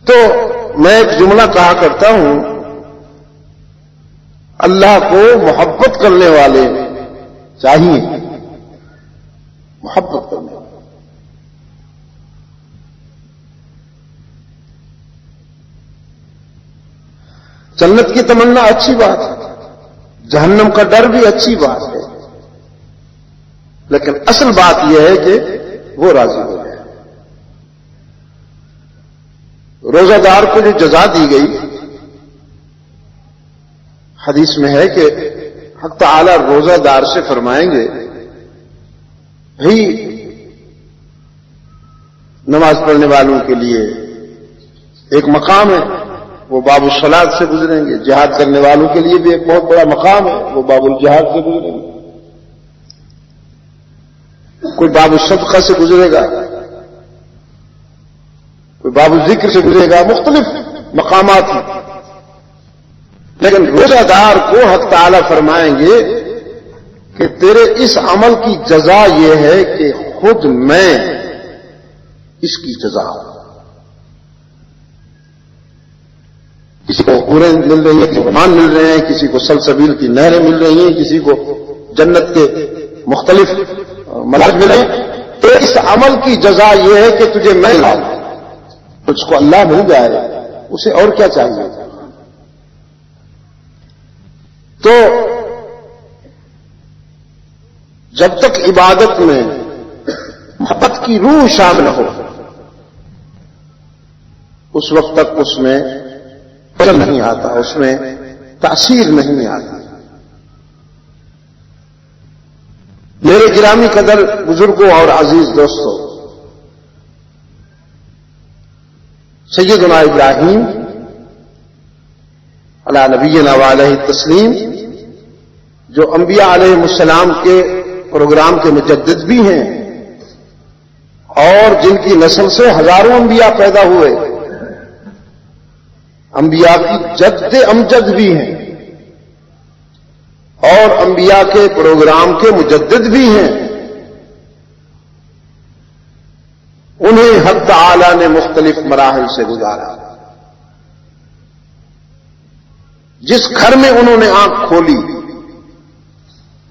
تو میں ایک جملہ کہا کرتا ہوں، اللہ کو محبت کرنے والے چاہیے، محبت کرنے والے۔ جنت کی تمنا اچھی بات ہے، جہنم کا ڈر بھی اچھی بات ہے، لیکن اصل بات یہ ہے کہ وہ راضی ہو جائے۔ روزہ دار کو جو جزا دی گئی، حدیث میں ہے کہ حق تعالی روزہ دار سے فرمائیں گے، بھائی نماز پڑھنے والوں کے لیے ایک مقام ہے، وہ باب الصلاۃ سے گزریں گے، جہاد کرنے والوں کے لیے بھی ایک بہت بڑا مقام ہے، وہ باب الجہاد سے گزریں گے، کوئی باب الصدقہ سے گزرے گا، کوئی باب الذکر سے گزرے گا، مختلف مقامات ہیں، لیکن روزہ دار کو حق تعالی فرمائیں گے کہ تیرے اس عمل کی جزا یہ ہے کہ خود میں اس کی جزا ہوں۔ کسی کو پورے مل رہی ہیں، کسی کو مان مل رہے ہیں، کسی کو سلسبیل کی نہریں مل رہی ہیں، کسی کو جنت کے مختلف ملک ملے، تو اس عمل کی جزا یہ ہے کہ تجھے میں لاؤں، تجھ کو اللہ مل جائے، اسے اور کیا چاہیے؟ تو جب تک عبادت میں محبت کی روح شامل ہو، اس وقت تک اس میں فضل نہیں آتا، اس میں تاثیر نہیں آتی۔ میرے گرامی قدر بزرگوں اور عزیز دوستوں، سیدنا ابراہیم علی نبینا وعلیہ التسلیم، جو انبیاء علیہ السلام کے پروگرام کے مجدد بھی ہیں اور جن کی نسل سے ہزاروں انبیاء پیدا ہوئے، انبیاء کی جد امجد بھی ہیں اور انبیاء کے پروگرام کے مجدد بھی ہیں، انہیں حق تعالی نے مختلف مراحل سے گزارا۔ جس گھر میں انہوں نے آنکھ کھولی،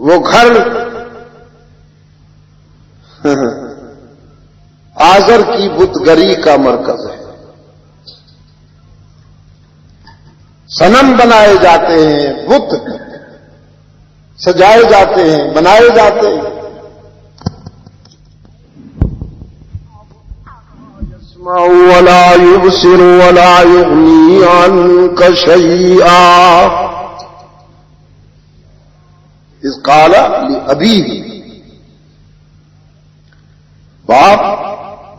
وہ گھر آزر کی بتگری کا مرکز ہے۔ صنم بنائے جاتے ہیں، بت سجائے جاتے ہیں، بنائے جاتے ہیں۔ يسمع ولا يبصر ولا يغني عنك شيئا إذ قال لأبيه۔ باپ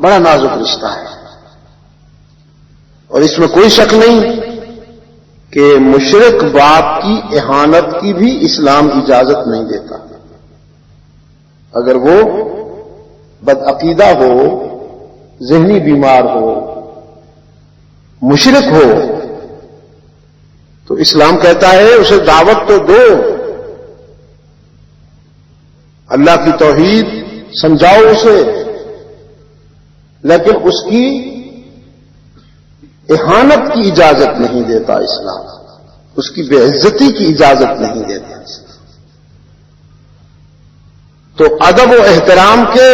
بڑا نازک رشتہ ہے، اور اس میں کوئی شک نہیں کہ مشرک باپ کی اہانت کی بھی اسلام اجازت نہیں دیتا۔ اگر وہ بدعقیدہ ہو، ذہنی بیمار ہو، مشرک ہو، تو اسلام کہتا ہے اسے دعوت تو دو، اللہ کی توحید سمجھاؤ اسے، لیکن اس کی اہانت کی اجازت نہیں دیتا اسلام، اس کی بے عزتی کی اجازت نہیں دیتا اسلام۔ تو ادب و احترام کے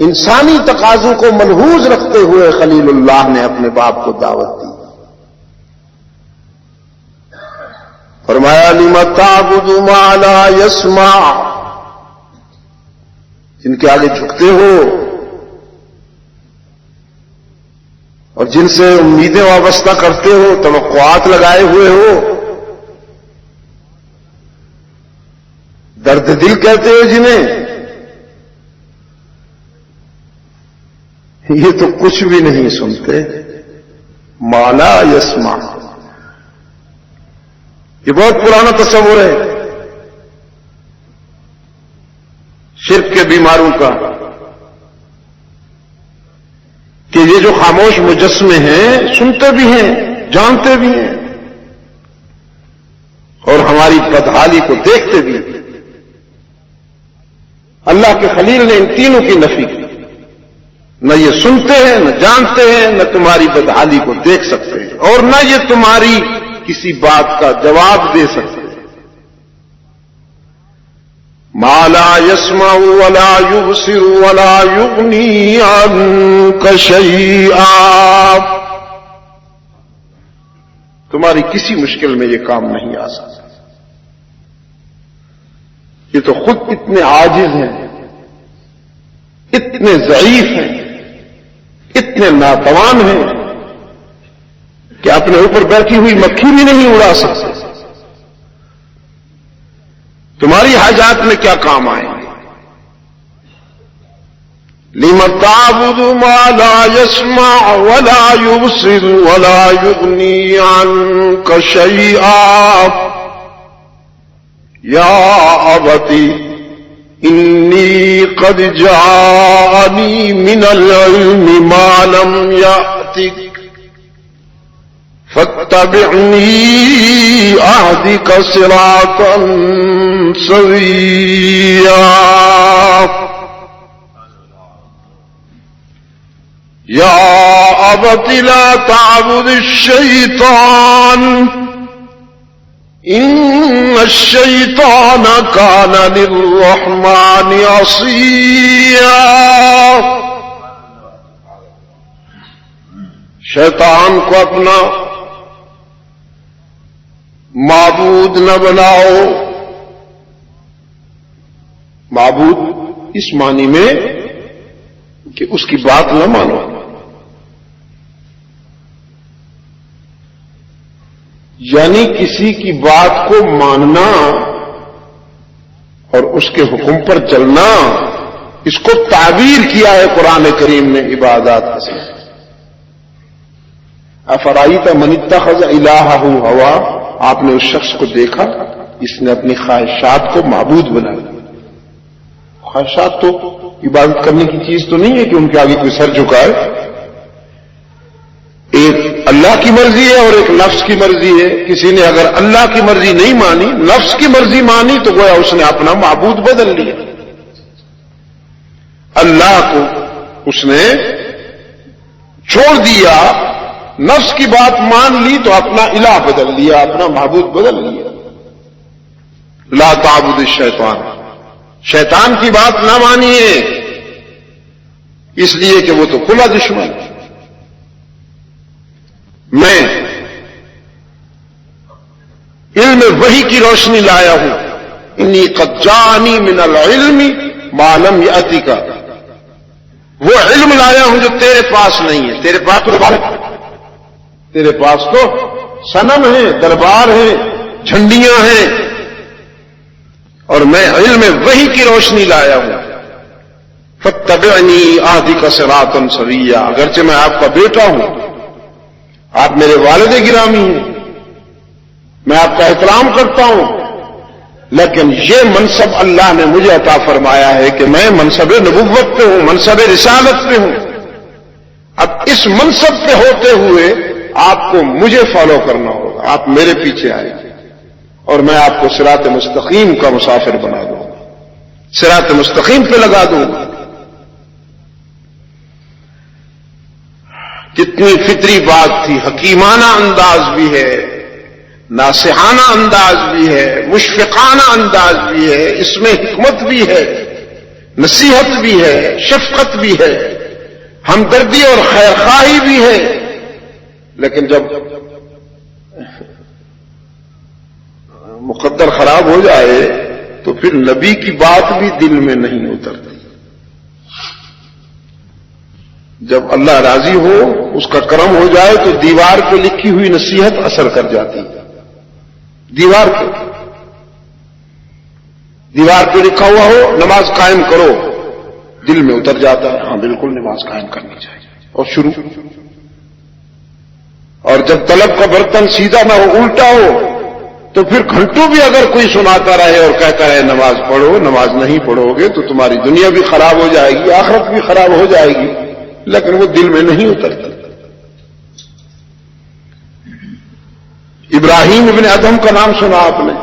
انسانی تقاضوں کو ملحوظ رکھتے ہوئے خلیل اللہ نے اپنے باپ کو دعوت دی۔ فرمایا لم تعبد ما لا يسمع، جن کے آگے جھکتے ہو اور جن سے امیدیں وابستہ کرتے ہو، توقعات لگائے ہوئے ہو، درد دل کہتے ہو جنہیں، یہ تو کچھ بھی نہیں سنتے۔ ما لا يسمع، یہ بہت پرانا تصور ہے شرک کے بیماروں کا، کہ یہ جو خاموش مجسمے ہیں سنتے بھی ہیں، جانتے بھی ہیں، اور ہماری بدحالی کو دیکھتے بھی ہیں۔ اللہ کے خلیل نے ان تینوں کی نفی کی، نہ یہ سنتے ہیں، نہ جانتے ہیں، نہ تمہاری بدحالی کو دیکھ سکتے ہیں، اور نہ یہ تمہاری کسی بات کا جواب دے سکتے ہیں۔ ما لا يسمع ولا يبصر ولا يغني عنك شيئا، تمہاری کسی مشکل میں یہ کام نہیں آ سکتا۔ یہ تو خود اتنے عاجز ہیں، اتنے ضعیف ہیں، اتنے ناتوان ہیں کہ اپنے اوپر بیٹھی ہوئی مکھی بھی نہیں اڑا سکتے، تمہاری حاجات میں کیا کام آئیں گے؟ لم تعبد ما لا يسمع ولا يبصر ولا يغني عنك شيئا يا أبت إني قد جاءني من العلم ما لم يأتك فاتبعني أهدك صراطا سويا يا أبت لا تعبد الشيطان إن الشيطان كان للرحمن عصيا، شیطان کو اپنا معبود نہ بناؤ۔ معبود اس معنی میں کہ اس کی بات نہ مانو، یعنی کسی کی بات کو ماننا اور اس کے حکم پر چلنا، اس کو تعبیر کیا ہے قرآن کریم نے عبادات سے۔ افرائیت من اتخذ الہہ ہوا، آپ نے اس شخص کو دیکھا اس نے اپنی خواہشات کو معبود بنا لیا۔ خواہشات تو عبادت کرنے کی چیز تو نہیں ہے کہ ان کے آگے کوئی سر جھکائے، ایک اللہ کی مرضی ہے اور ایک نفس کی مرضی ہے۔ کسی نے اگر اللہ کی مرضی نہیں مانی، نفس کی مرضی مانی، تو گویا اس نے اپنا معبود بدل لیا۔ اللہ کو اس نے چھوڑ دیا، نفس کی بات مان لی تو اپنا الہ بدل لیا، اپنا معبود بدل لیا۔ لا تعبد الشیطان، شیطان کی بات نہ مانیے، اس لیے کہ وہ تو کھلا دشمن ہے۔ میں علم وحی کی روشنی لایا ہوں، انی قد جانی من العلم ما لم یأتک، وہ علم لایا ہوں جو تیرے پاس نہیں ہے۔ تیرے پاس تو صنم ہیں، دربار ہیں، جھنڈیاں ہیں، اور میں علم وحی کی روشنی لایا ہوں۔ فاتبعنی اہدک صراطا سویا، اگرچہ میں آپ کا بیٹا ہوں، آپ میرے والد گرامی ہیں، میں آپ کا احترام کرتا ہوں، لیکن یہ منصب اللہ نے مجھے عطا فرمایا ہے کہ میں منصب نبوت پہ ہوں، منصب رسالت پہ ہوں۔ اب اس منصب پہ ہوتے ہوئے آپ کو مجھے فالو کرنا ہوگا، آپ میرے پیچھے آئیں گے اور میں آپ کو صراط مستقیم کا مسافر بنا دوں گا، صراط مستقیم پہ لگا دوں گا۔ کتنی فطری بات تھی، حکیمانہ انداز بھی ہے، ناصحانہ انداز بھی ہے، مشفقانہ انداز بھی ہے، اس میں حکمت بھی ہے، نصیحت بھی ہے، شفقت بھی ہے، ہمدردی اور خیرخواہی بھی ہے، لیکن جب مقدر خراب ہو جائے تو پھر نبی کی بات بھی دل میں نہیں اترتی۔ جب اللہ راضی ہو، اس کا کرم ہو جائے تو دیوار پہ لکھی ہوئی نصیحت اثر کر جاتی ہے۔ دیوار پہ لکھا ہوا ہو نماز قائم کرو، دل میں اتر جاتا ہے، ہاں بالکل نماز قائم کرنی چاہیے، اور شروع۔ اور جب طلب کا برتن سیدھا نہ ہو، الٹا ہو، تو پھر گھنٹوں بھی اگر کوئی سناتا رہے اور کہتا رہے نماز پڑھو، نماز نہیں پڑھو گے تو تمہاری دنیا بھی خراب ہو جائے گی، آخرت بھی خراب ہو جائے گی، لیکن وہ دل میں نہیں اترتا۔ ابراہیم ابن ادہم کا نام سنا آپ نے،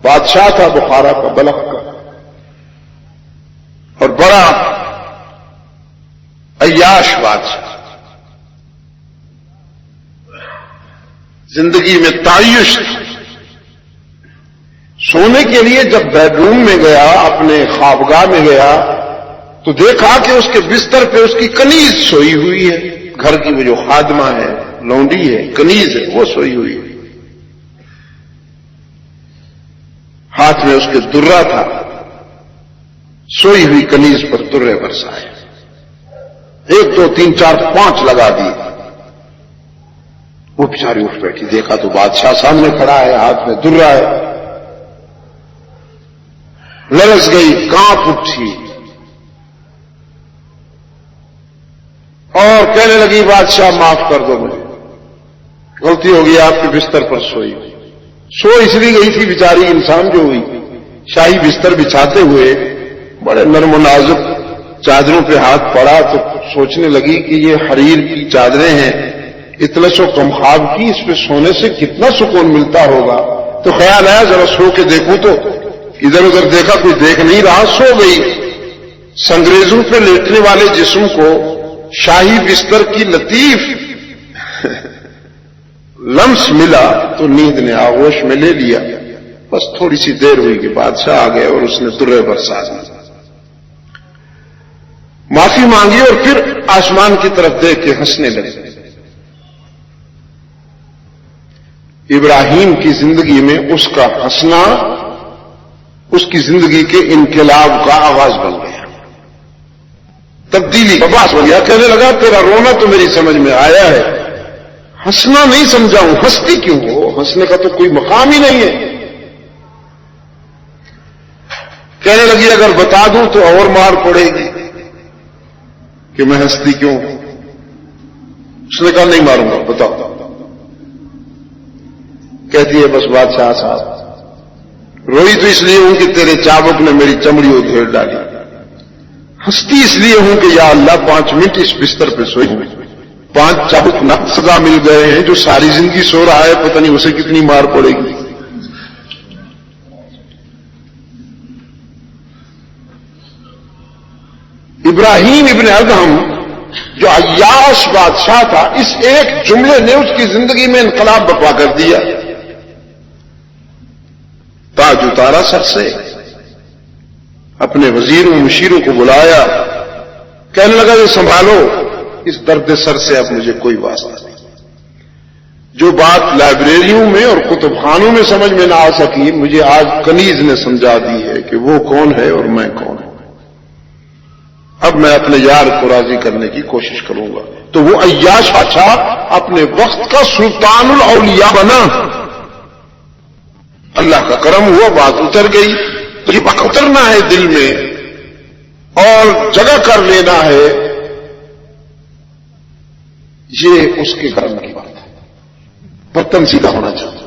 بادشاہ تھا بخارا کا، بلخ کا، اور بڑا عیاش بادشاہ، زندگی میں تعیش تھا۔ سونے کے لیے جب بیڈ روم میں گیا، اپنے خوابگاہ میں گیا، تو دیکھا کہ اس کے بستر پہ اس کی کنیز سوئی ہوئی ہے، گھر کی وہ جو خادمہ ہے، لونڈی ہے، کنیز ہے، وہ سوئی ہوئی ہے، ہاتھ میں اس کے درہ تھا، سوئی ہوئی کنیز پر درے برسائے، 1 2 3 4 5 لگا دیے۔ وہ بیچاری اٹھ بیٹھی، دیکھا تو بادشاہ سامنے کھڑا ہے، ہاتھ میں درہ ہے، لرز گئی، کانپ اٹھی اور کہنے لگی بادشاہ معاف کر دو مجھے، غلطی ہو گئی، آپ کے بستر پر سوئی، سو اس لیے گئی تھی بیچاری انسان جو ہوئی، شاہی بستر بچھاتے ہوئے بڑے نرم و نازک چادروں پہ ہاتھ پڑا تو سوچنے لگی کہ یہ حریر کی چادریں ہیں، اطلس و کمخواب کی، اس پہ سونے سے کتنا سکون ملتا ہوگا۔ تو خیال آیا ذرا سو کے دیکھوں، تو ادھر ادھر دیکھا، کوئی دیکھ نہیں رہا، سو گئی۔ سنگریزوں پہ لیٹنے والے جسم کو شاہی بستر کی لطیف لمس ملا تو نیند نے آغوش میں لے لیا۔ بس تھوڑی سی دیر ہوئی کہ بادشاہ آ گئے اور اس نے درے برسا دی، معافی مانگی اور پھر آسمان کی طرف دیکھ کے ہنسنے لگے۔ ابراہیم کی زندگی میں اس کا ہنسنا اس کی زندگی کے انقلاب کا آغاز بن گیا، تبدیلی کا باعث بن گیا۔ کہنے لگا تیرا رونا تو میری سمجھ میں آیا ہے، ہنسنا نہیں سمجھا ہوں، ہنستی کیوں ہو؟ ہنسنے کا تو کوئی مقام ہی نہیں ہے۔ کہنے لگی اگر بتا دوں تو اور مار پڑے گی کہ میں ہنستی کیوں ہوں۔ اس نے کہا نہیں ماروں گا، بتاؤ۔ کہتی ہے بس بادشاہ صاحب روئی تو اس لیے ہوں کہ تیرے چابک نے میری چمڑی ادھیڑ ڈالی، ہنستی اس لیے ہوں کہ یا اللہ 5 منٹ اس بستر پہ سوئی ہوں، 5 چابک نہ سزا مل گئے ہیں، جو ساری زندگی سو رہا ہے پتہ نہیں اسے کتنی مار پڑے گی۔ ابراہیم ابن ادہم جو عیاش بادشاہ تھا، اس ایک جملے نے اس کی زندگی میں انقلاب برپا کر دیا، تاج اتارا سر سے، اپنے وزیروں مشیروں کو بلایا، کہنے لگا یہ سنبھالو، اس درد سر سے اب مجھے کوئی واسطہ نہیں۔ جو بات لائبریریوں میں اور کتب خانوں میں سمجھ میں نہ آ سکی، مجھے آج کنیز نے سمجھا دی ہے کہ وہ کون ہے اور میں کون ہوں۔ اب میں اپنے یار کو راضی کرنے کی کوشش کروں گا۔ تو وہ عیاش بادشاہ اپنے وقت کا سلطان الاولیاء بنا۔ اللہ کا کرم ہوا، بات اتر گئی۔ تو یہ بات اترنا ہے دل میں اور جگہ کر لینا ہے، یہ اس کے کرم کی بات ہے۔ برتن سیدھا ہونا چاہیے۔